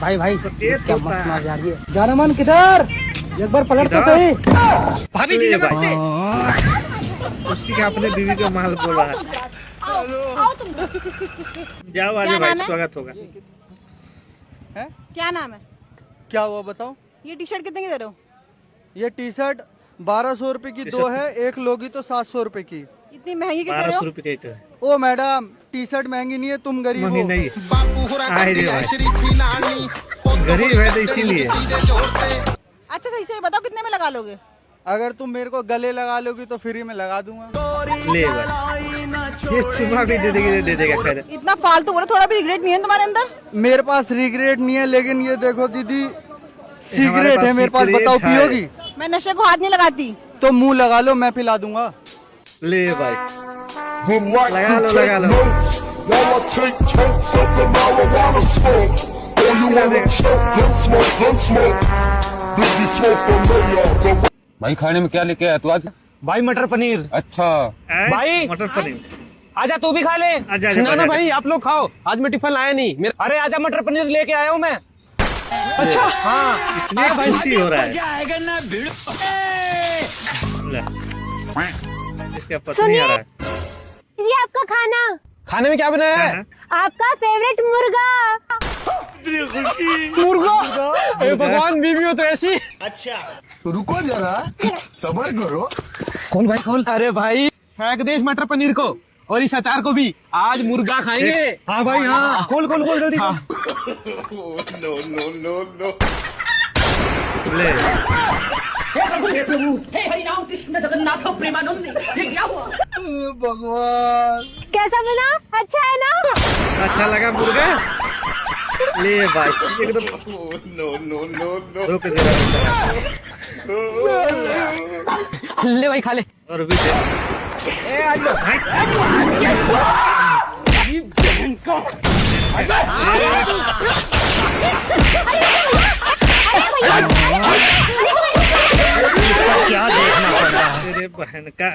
भाई भाई सफेद क्या होता मस्त है। नाच जा रही है। जानमान किधर? एक बार पलट तो सही। भाभी जी नमस्ते। उसी का अपने बीवी का माल बोला है। आओ तुम घर। जाओ क्या आगे नाम भाई, है? स्वागत होगा। है? क्या नाम है? क्या हुआ बताओ? ये टी शर्ट कितने की दे रहे हो? ये टी शर्ट 1200 रुपए की दो है, एक लोगी तो 700 रुपए की। इतनी महंगी क्यों दे रहे 1200 हो? रुपए का है। ओ मैडम, टी शर्ट महंगी नहीं है, तुम गरीब महंगी हो। नहीं है। आए रे भाई, गरीब है तो इसीलिए। अच्छा सही से बताओ कितने में लगा लोगे? अगर तुम मेरे को गले लगा लोगी तो फ्री में लगा दूंगा। ले भाई, ये चुमा भी दे देगी, दे देगा खैर। इतना फालतू बोलो, थोड़ा भी रिग्रेट नहीं है तुम्हारे अंदर? मेरे पास रिग्रेट नहीं है, लेकिन ये देखो दीदी, सिगरेट पास है मेरे पास, सिगरेट बताओ है। पियोगी? मैं नशे को हाथ नहीं लगाती। तो मुंह लगा लो, मैं पिला दूंगा। ले भाई, लगा लो लगा लो। While I take totes of the marijuana smoke. All you wanna choke, gun smoke, gun smoke. Biggie smoke from Mayor. भाई खाने में क्या लेके आया तू आज? भाई मटर पनीर। अच्छा। भाई! मटर पनीर। आजा तू भी खा ले। आजा, ना आजा। भाई आप लोग खाओ, आज मैं टिफिन लाया नहीं मेरे। अरे आजा, मटर पनीर लेके आया हूँ मैं। अच्छा हाँ, इसमें भाई खुशी हो रहा है। ले। इसका पत्नी आ रहा है। जी आपका खाना। खाने में क्या बनाया है? आपका फेवरेट मुर्गा। मुर्गा। ए भगवान, बीवी हो तो ऐसी। रुको जरा, सबर करो। कौन भाई कौन? अरे भाई फेंक दे इस मटर पनीर को और इस अचार को भी, आज मुर्गा खाएंगे। हाँ भाई हाँ, खोल खोल खोल जल्दी। हाँ। ले भगवान, कैसा बना? अच्छा है ना? अच्छा लगा मुर्गा? ले भाई, एकदम रुक जरा। ले भाई खा ले। और भी दे। क्या देखना पड़ रहा है? तेरे बहन का।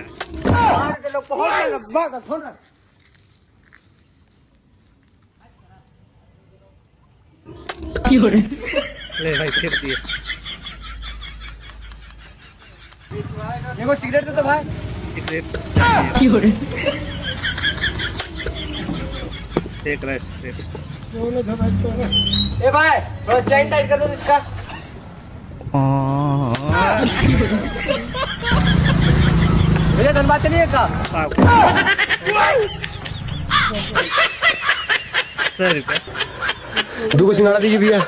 ले भाई, फिर दिए। देखो सिगरेट दे दो भाई। सिगरेट देख रहा है सिगरेट। ए भाई, थोड़ा चेन टाइट कर दो इसका। भैया धनबाद चलिए का। 100 रुपये। दो को सिंगाड़ा दीजिए भैया।